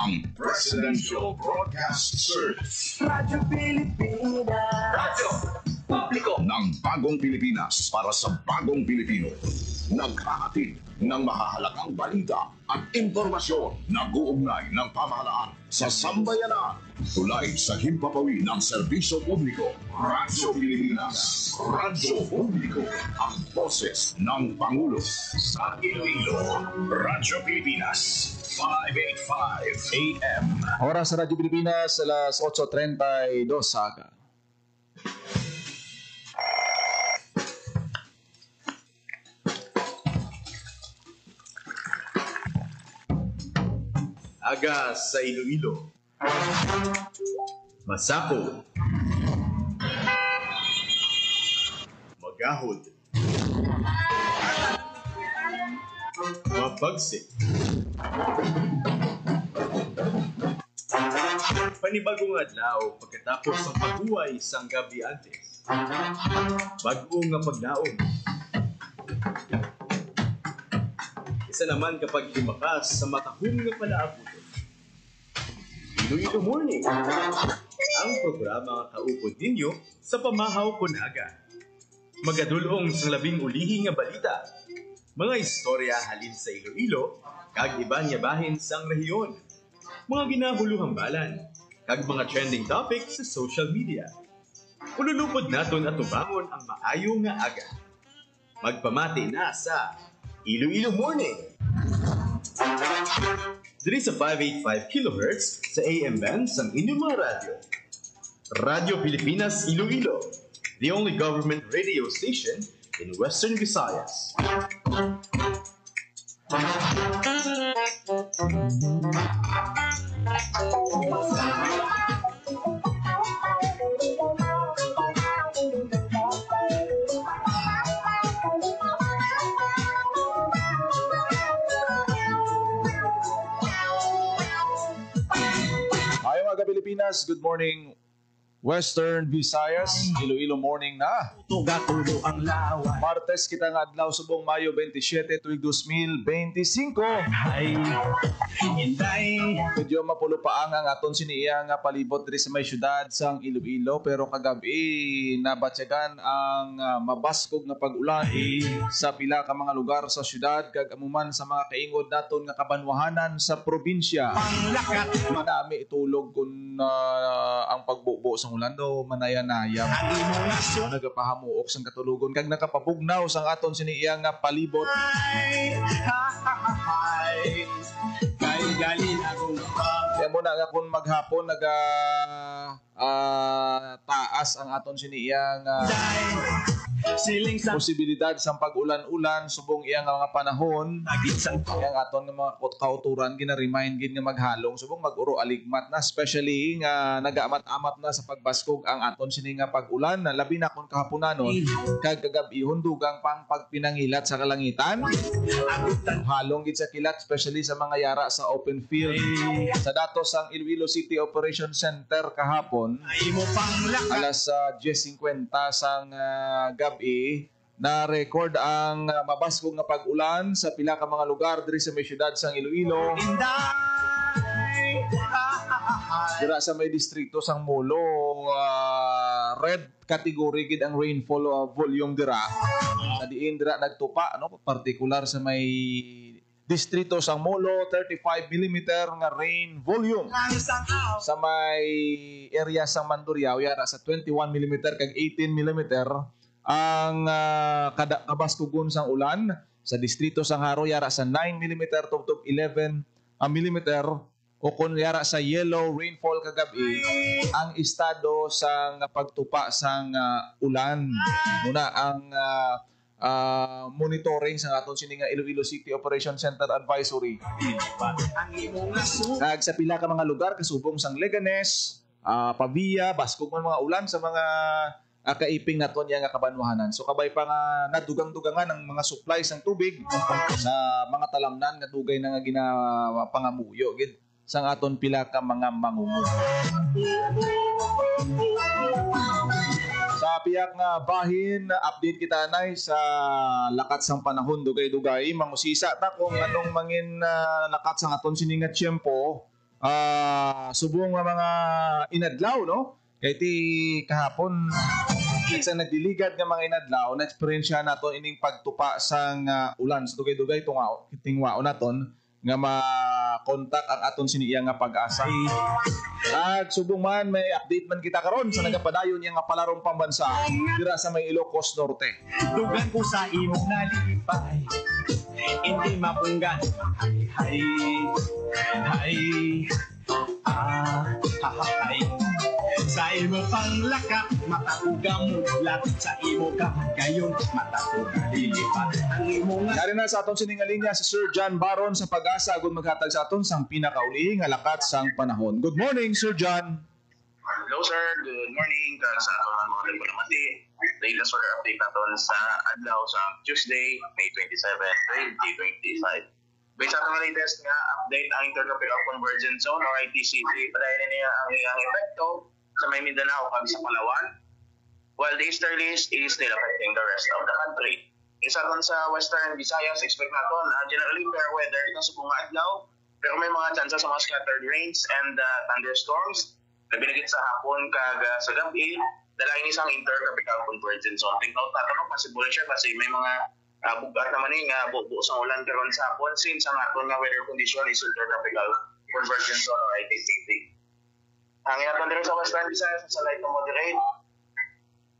ang Presidential Broadcast Service. Radyo Pilipinas. Radyo Publiko ng Bagong Pilipinas para sa Bagong Pilipino. Naghahatid ng mahahalagang balita at impormasyon na guugnay ng pamahalaan sa sambayanan. Tulay sa himpapawid ng serbisyo publiko. Radyo Pilipinas. Radyo Publiko. Ang boses ng Pangulo. Sa Iloilo, Radyo Pilipinas. 585 AM. Oras sa Radyo Pilipinas, alas 8:32 aga. Aga sa Iloilo. Masako. Magahod. Mabagsik. Panibagong adlaw pagkatapos ng paghuway sang gabi antes. Bago nga paglaom. Isa naman kapag limakas sa matahong nga palaabuton. Iloilo Morning, ang programa kaupod ninyo sa pamahaw kunaga. Magadulong sa labing ulihi nga balita, mga istorya halin sa Iloilo, kag iba niya bahin sang rehiyon, mga ginahuluhang balan, kag mga trending topics sa social media. Ululupod naton at tubangon ang maayo nga aga. Magpamati na sa Iloilo Morning. Diri sa 585 kHz sa AM band sa inyong mga radyo. Radyo Pilipinas Iloilo, the only government radio station in Western Visayas. Pilipinas, good morning Western Visayas, Iloilo Morning na. Tuga-tulo ang lawan. Martes kita nga adlaw subong Mayo 27 tuig 2025. Ay, hinday. Medyo mapulo pa ang aton siniya nga palibot diri sa may syudad sang Iloilo, pero kagabi nabatyagan ang mabaskog nga pag-ulan sa pila ka mga lugar sa syudad kag amuman sa mga kaingod naton nga kabanwahanan sa probinsya. Panglakat. Madami itulog kun ang pagbubo sa ulan do manaya-nayam. Ang imong nasyon. Nagapahamuok sang katulugon kag nakapabugnaw sang aton siniya nga palibot. Ay, kay galin akong Kaya muna nga kung maghapon taas ang aton siniyang siling sa posibilidad sa pag-ulan-ulan subong iyang mga panahon. gitsan ko. Iyang aton nga mga kauturan gina-remind gid nga maghalong subong mag-uro aligmat na, especially nga nagaamat-amat na sa pagbaskog ang aton sini nga pag-ulan, labi na kun kahaponanon kag kagabihon dugang pang pagpinangilat sa kalangitan. Halong gid sa kilat, especially sa mga yara sa open field. Sa datos ang Iloilo City Operation Center kahapon, Ay mo panglakat. alas 10:50 sang gabi, na-record ang mabaskog nga pag-ulan sa pila ka mga lugar diri sa may syudad sang Iloilo. Hinday. Dira sa may distrito sang Molo, red category gid ang rainfall volume dira. Sa diin dira nagtupa, no, particular sa may distrito sang Molo, 35 mm nga rain volume. Ang sangaw. Sa may area sang Mandurriao, yara sa 21 mm kag 18 mm ang kabaskogon sang ulan. Sa distrito sang Haro, yara sa 9 mm tubtob 11 mm. O kung yara sa yellow rainfall kagabi, ang estado sang pagtupa sang ulan. Muna ang monitoring sa aton sini nga Iloilo City Operation Center Advisory. Ang imong nasyon. Kag sa pila ka mga lugar kasubong sang Leganes, Pavia, baskog man mga ulan sa mga kaiping naton nga kabanwahanan. So kabay pa nga nadugang-dugangan ang mga supplies ng tubig sa mga talamnan nga dugay na nga ginapangamuyo gid sang aton pila ka mga mangungo. Sa piyak nga bahin, update kita nay sa lakat sang panahon dugay-dugay. Mangusisa ta kung anong mangin lakat sang aton sininga tiyempo subong nga mga inadlaw, no? Kaya ti kahapon, sa nagdiligad nga mga inadlaw, na-experience nato ining pagtupa sang ulan sa dugay-dugay tingwao naton nga ma-contact ang aton siniya nga pag-asa. At subong man may update man kita karon sa nagapadayon nga palarong pambansa dira sa may Ilocos Norte. Dugan ko sa imong nalipay, hindi mapunggan. Hay, hay, hay. Sa imo panglaka, matakugam mulat. Sa imo kahagayon, matakugam lilipat. Ang imo nga Dari na sa aton siningaling si Sir John Baron sa Pag-asa agud maghatag sa aton sang pinakauli nga lakat sang panahon. Good morning, Sir John. Hello sir, good morning. Sa ato ng mga nagpalamati. Latest weather update natin sa adlaw sa Tuesday, May 27, 2025. Based sa mga latest nga update ang Intertropical Convergence Zone o ITCZ, padayon niya ang iyang epekto sa may Mindanao kag sa Palawan, while the easterlies is still affecting the rest of the country. Isa ron sa Western Visayas, expect natin generally fair weather ito sa bunga adlaw, pero may mga chances sa mga scattered rains and thunderstorms. Nabinagit sa hapon kag sa gabi, dalain isang Intertropical Convergence Zone. Take note natin, possible siya kasi may mga bugat naman nga buo sa ulan karon sa hapon since ang aton nga weather condition is Intertropical Convergence Zone or ITCZ. Ang inatong dire sa Western Visayas sa light to moderate,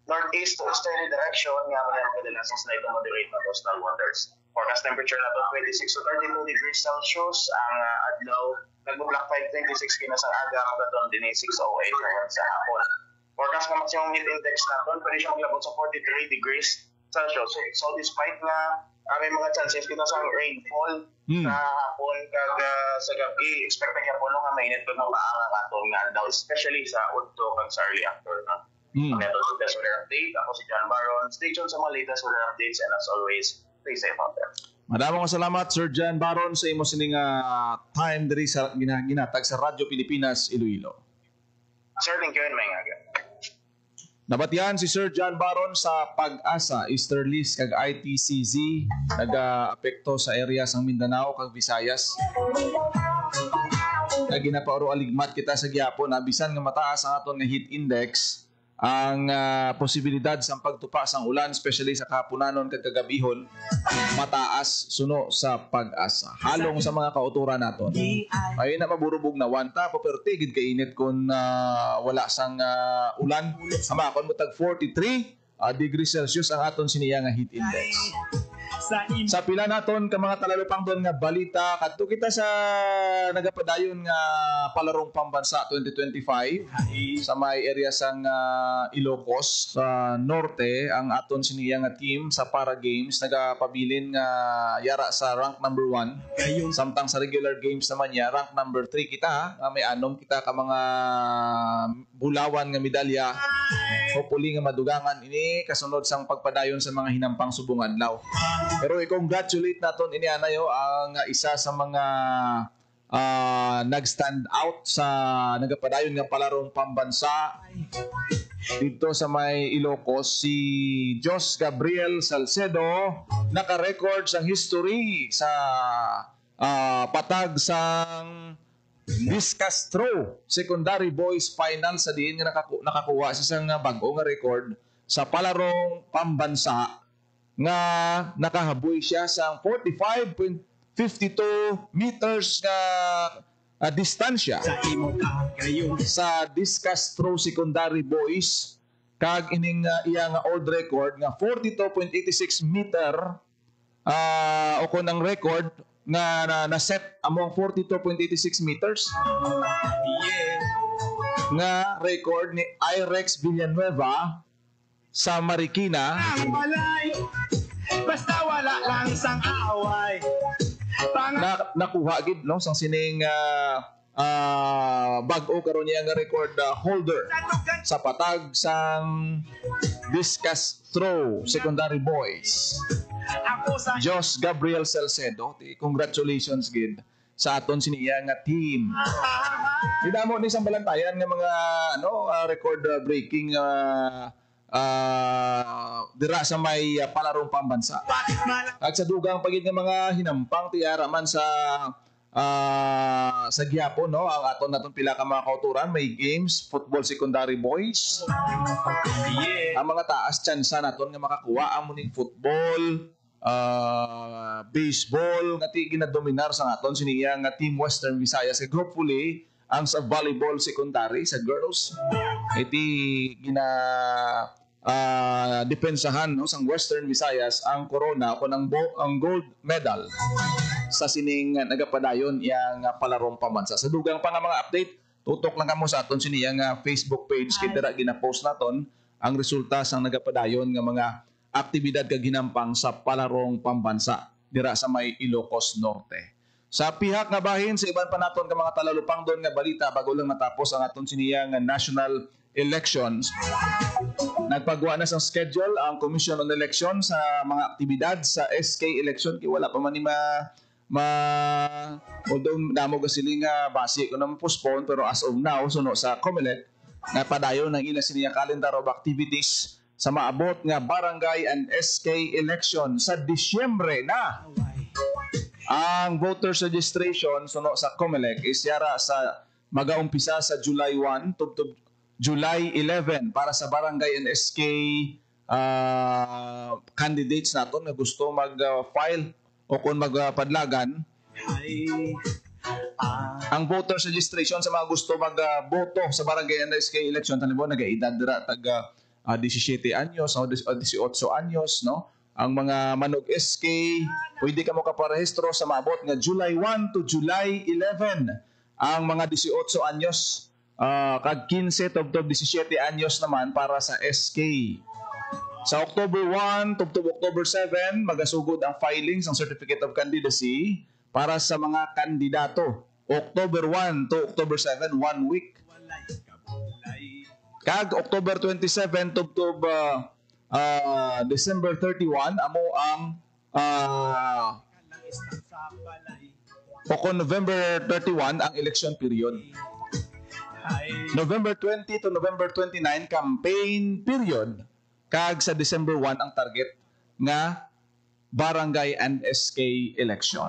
northeast to easterly direction nga mga kadalasan sa light to moderate na coastal waters. Forecast temperature na to 26 to 32 degrees Celsius. Ang adlaw nagbo-block 526 kina sa aga hanggang din 608 hanggang sa hapon. Forecast nga maximum heat index naton pwede siyang labot sa 43 degrees Celsius. So despite nga may mga chances kita sa rainfall sa hapon kag sa gabi, expect niya po nga mainit pag mapaanga atong nga daw, especially sa udto kag sa early afternoon. Ang latest weather update, ako si John Baron. Stay tuned sa mga latest weather updates and as always, stay safe out there. Madamong salamat Sir John Baron sa imo sining time diri sa ginatag sa Radyo Pilipinas Iloilo. Sir, thank you and may nga. Nabatian si Sir John Baron sa Pag-asa, Easterlies kag ITCZ, nag-apekto sa area sang Mindanao kag Visayas. Kag ginapaoro aligmat kita sa gyapon, bisan nga mataas ang aton nga heat index, ang posibilidad sa pagtupa sang ulan, especially sa kahaponanon kag kagabihon, mataas suno sa Pag-asa. Halong sa mga kauturan naton. Ay na maburubog na wanta, pero tigid kainit kung wala sang ulan. Hamakon mo tag 43 degrees Celsius ang aton siniya nga heat index. Sa pila naton ka mga talalupang doon nga balita, kadto kita sa nagapadayon nga palarong pambansa 2025 sa may area sang Ilocos sa norte. Ang aton siniya nga team sa Para Games nagapabilin nga yara sa rank number 1, samtang sa regular games naman ya rank number 3 kita. May anom kita ka mga bulawan nga medalya, hopefully nga madugangan ini kasunod sang pagpadayon sa mga hinampang subong adlaw. Pero i-congratulate naton ini anayo ang isa sa mga nag-stand out sa nagapadayon nga palarong pambansa dito sa may Ilocos, si Jos Gabriel Salcedo, naka-record sang history sa patag sang discus throw secondary boys final sa diin nga nakakuha sa isang bag-o nga record sa palarong pambansa nga nakahaboy siya sa 45.52 meters nga distansya sa discus throw secondary boys, kag ining iya nga old record nga 42.86 meter o kunang record nga na-set among 42.86 meters nga record ni Irex Villanueva sa Marikina. Basta wala lang sang away. Nakuha gid no sang sining bag-o karon niya nga record holder sa patag sang discus throw secondary boys. Jos Gabriel Salcedo, congratulations gid sa aton siniya nga team. Idamo ni sang balantayan nga mga record breaking dira sa may palarong pambansa. At sa dugang pagid nga mga hinampang tiara man sa sa Giapo, no, ang aton naton pila ka mga kauturan, may games, football secondary boys. Ang mga taas tsansa naton nga makakuha amo ning football, baseball nga ti ginadominar sa aton siniya nga Team Western Visayas. Hopefully ang sa volleyball secondary sa girls iti gina depensahan no sang Western Visayas ang corona o ang gold medal sa sining nagapadayon yang palarong pamansa. Sa dugang pa nga mga update, tutok lang kamo sa aton siniya nga Facebook page kita gina-post naton ang resulta sang nagapadayon nga mga aktibidad kag ginampang sa palarong pambansa dira sa may Ilocos Norte. Sa pihak nga bahin sa iban pa naton nga mga talalupang doon nga balita bago lang matapos ang aton siniya nga national elections, nagpagawa na sa schedule ang Commission on Election sa mga aktibidad sa SK election kay wala pa man ni although damo ga sila nga base ko naman postpone pero as of now suno sa COMELEC nga padayon ng ila sila calendar of activities sa maabot nga barangay and SK election sa Disyembre na. Ang voters registration suno sa COMELEC is yara sa magaumpisa sa July 1 tubtob July 11 para sa barangay and SK candidates naton nga gusto mag-file o kung magpadlagan ang voters registration sa mga gusto magboto sa barangay and SK election tanimo nagaedad dira taga 17 anyos o 18 anyos no. Ang mga manog SK pwede ka mo kaparehistro sa maabot nga July 1 to July 11. Ang mga 18 anyos kag 15 tubtob 17 anyos naman para sa SK. Sa October 1 tubtob October 7 magasugod ang filings ng Certificate of Candidacy para sa mga kandidato. October 1 to October 7 1 week. Kag October 27 tubtob December 31 amo ang o November 31 ang election period. November 20 to November 29 campaign period. Kag sa December 1 ang target nga barangay and SK election.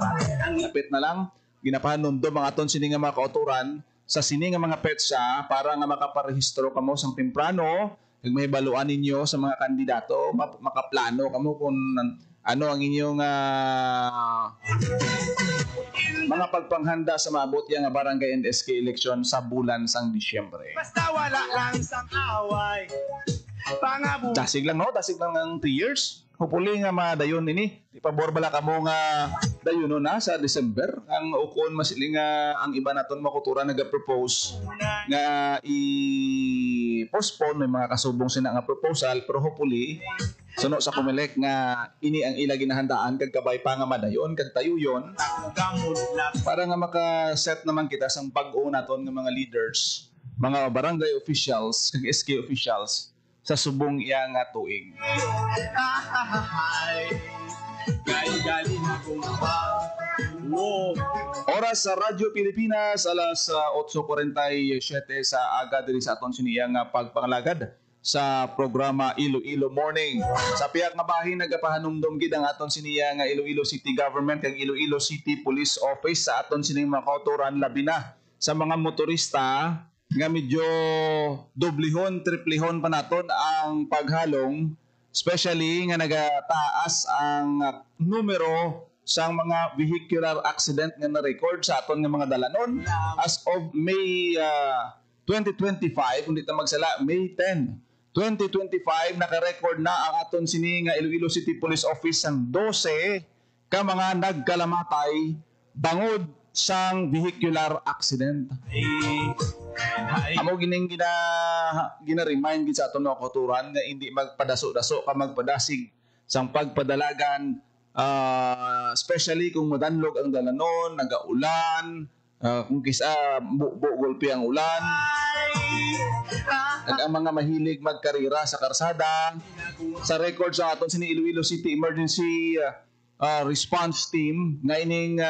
Lapit na lang ginapahanom do mga aton sini nga mga kauturan sa sini nga mga petsa para nga makaparehistro kamo sang temprano kag may baluan ninyo sa mga kandidato makaplano kamo kung ano ang inyong mga pagpanghanda sa maabot yang barangay and SK election sa bulan sang Disyembre. Basta wala lang sang away. Dasig lang no, dasig lang ng 3 years. Hopefully nga madayon ini. Ipabor bala kamo nga dayon na sa December. Ang ukon masiling nga ang iba naton makutura naga-propose nga i-postpone may mga kasubong sina nga proposal pero hopefully suno sa COMELEC nga ini ang ila ginahandaan kag kabay pa nga madayon kag tayuyon para nga maka-set naman kita sang bag-o naton nga mga leaders, mga barangay officials kag SK officials sa subong iya nga tuig. Oras sa Radyo Pilipinas alas 8:47 sa aga diri sa aton siniya nga pagpangalagad sa programa Iloilo Morning. Sa pihak nga bahin nagapahanumdum gid ang aton siniya nga Iloilo City Government kag Iloilo City Police Office sa aton sining mga kauturan labi na sa mga motorista nga medyo doblihon, triplihon pa naton ang paghalong, especially nga nagataas ang numero sa mga vehicular accident nga na-record sa aton nga mga dalanon as of May 2025, hindi ta magsala, May 10, 2025, naka-record na ang aton sini nga Iloilo City Police Office ang 12 ka mga nagkalamatay bangod sang vehicular accident. Amo gining gina-remind gid sa aton mga kauturan nga hindi magpadaso-daso ka magpadasig sang pagpadalagan, especially kung madanlog ang dalanon, nagaulan, kung kisa gulpi ang ulan, ang mga mahilig magkarira sa karsada. Sa record sa aton sini Iloilo City Emergency Response Team nga ining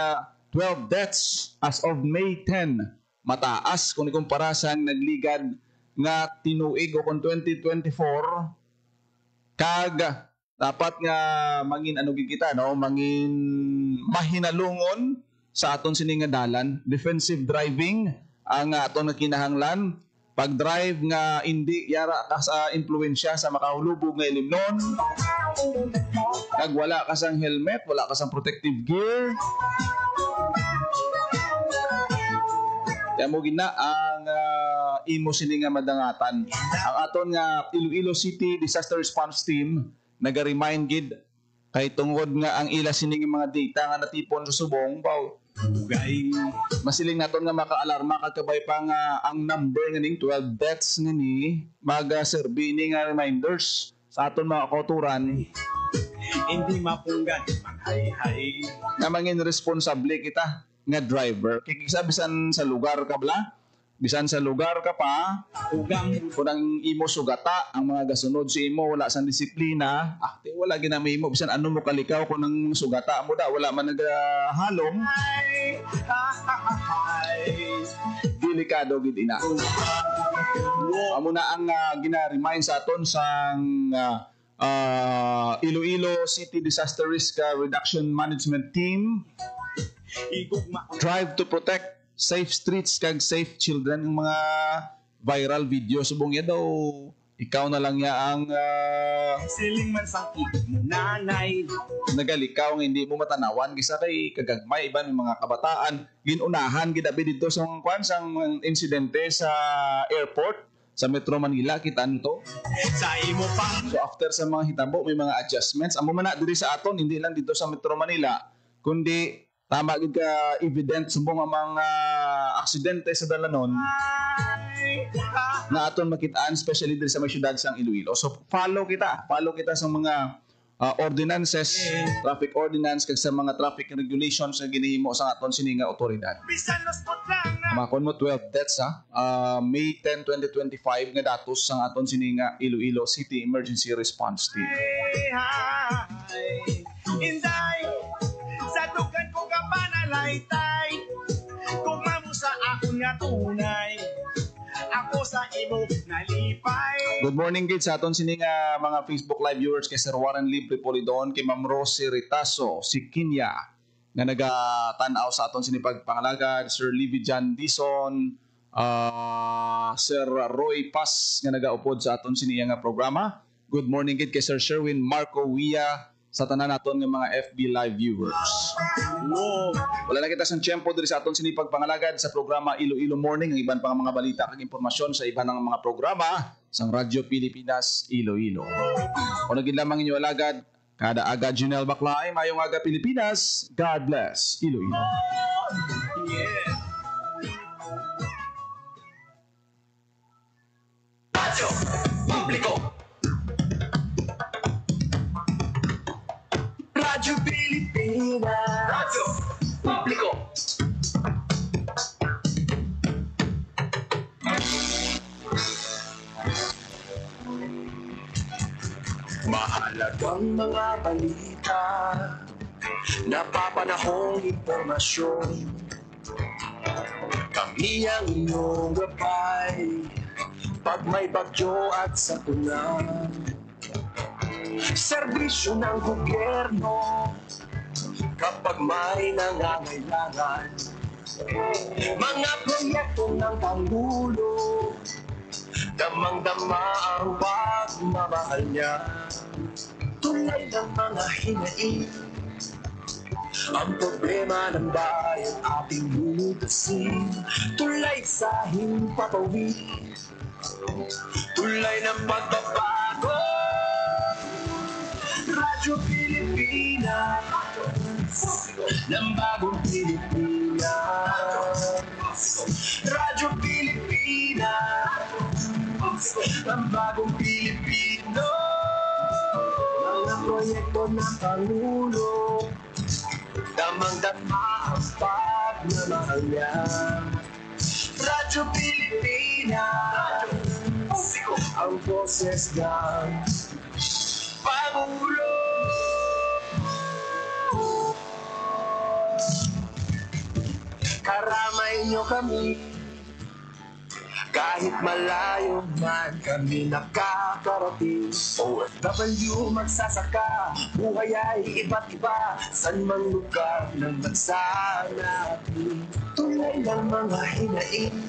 12 deaths as of May 10. Mataas kung ikumpara sa nagligad nga tinuig o kung 2024 kag dapat nga mangin ano kita no, mangin mahinalungon sa aton sini nga dalan. Defensive driving ang aton nga kinahanglan. Pag-drive nga hindi yara ka sa impluwensya sa makahulubog nga ilimnon. Kag wala ka sang helmet, wala ka sang protective gear. Kaya mo gina ang imo sini nga madangatan. Ang aton nga Iloilo City Disaster Response Team naga-remind gid kay tungod nga ang ila sini nga mga data nga natipon sa subong baw Ugay. masiling naton nga maka-alarma kagkabay pa nga ang number nga ning 12 deaths nga ni maga-serve ni nga reminders sa aton mga kauturan Hindi mapunggan. Maghay-hay. na mangin responsable kita nga driver. Kikisa bisan sa lugar ka bala, bisan sa lugar ka pa, Ugam. kung ang imo sugata, ang mga gasunod sa imo, wala sang disiplina, wala ginamay mo, bisan ano mo kalikaw kung ang sugata mo da, wala man nagahalom, delikado gid ina. Amo na ang gina-remind sa aton sang Iloilo City Disaster Risk Reduction Management Team. Igugma. Drive to protect safe streets kag safe children. Ang mga viral video subong ya daw ikaw na lang ya ang Siling man sang mo nanay. nagalikaw nga hindi mo matanawan kisa kay kagagmay iban ng mga kabataan ginunahan gidabi dito sa kwan sang insidente sa airport sa Metro Manila kita nito. Sa imo pang So after sa mga hitabo may mga adjustments amo man na diri sa aton hindi lang dito sa Metro Manila kundi tama gid ka evident subong ang mga aksidente sa dalanon na aton makitaan especially diri sa may syudad sang Iloilo. So follow kita sa mga ordinances, traffic ordinance kag sa mga traffic regulations nga ginihimo sa aton sini nga otoridad. bisan los lang na. Makon mo 12 deaths May 10, 2025 nga datos sa aton sini nga Iloilo City Emergency Response Team. Inday, sa dugan ko ka panalaytay. Kung mo sa akon nga tunay, ako sa imo nalipay. Good morning kids sa aton sini nga mga Facebook live viewers kay Sir Warren Libre Polidon, kay Ma'am Rosie Ritaso, si Kinya nga naga-tanaw sa aton sini pagpangalagad, Sir Livy John Dison, Sir Roy Paz nga nagaupod sa aton sini nga programa. Good morning kid kay Sir Sherwin Marco Wia sa tanan naton nga mga FB live viewers. Wow. Wala na kita sang tiyempo diri sa aton sini pagpangalagad sa programa Iloilo Morning, ang iban pang mga balita kag impormasyon sa iban ng mga programa sang Radyo Pilipinas Iloilo. O naging lamang inyo alagad, kada aga Junel Baclay, mayong aga Pilipinas, God bless Iloilo. Yeah. Radyo Publiko. Radyo Pilipinas. Radyo Publiko. Mahalagang mga balita, napapanahong impormasyon. Kami ang inyong gabay, pag may bagyo at sakuna. Serbisyo ng gobyerno, kapag may nangangailangan. Mga proyekto ng Pangulo, damang-dama ang pagmamahal niya. Tulay ng mga hinaing, ang problema ng bayan ating lulutasin. Tulay sa himpapawid, tulay ng pagbabago. Radyo Pilipinas, ng bagong Pilipinas. Radyo Pilipinas, ng bagong Pilipino. Mga proyekto ng Pangulo, damang-dama ang pagmamahal niya. Radyo Pilipinas, ang boses ng Pangulo. Karamay niyo kami, Kahit malayo man kami nakakarating, OFW magsasaka, buhay ay iba't iba, san mang lugar ng bansa natin. Tulay ng mga hinaing,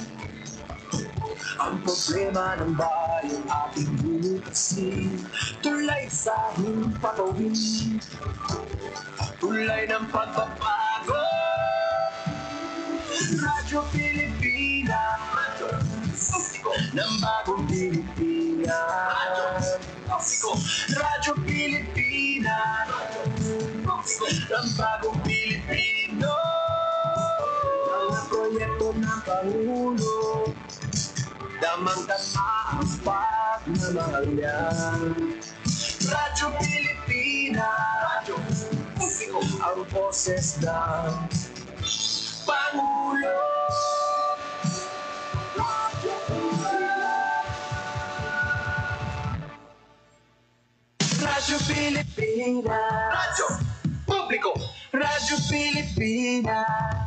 ang problema ng bayan ating lulukasin. Tulay sa himpapawin, tulay ng pagbabago. Radyo Pilipinas, ng bagong Pilipinas. Radyo Pilipinas, ng bagong Pilipino. Mga proyekto ng Pangulo, damang-dama ang pagmamahal niya. Radyo Pilipinas, ang boses ng Pangulo. Radyo Pilipinas, Radyo Publiko, Radyo Pilipinas.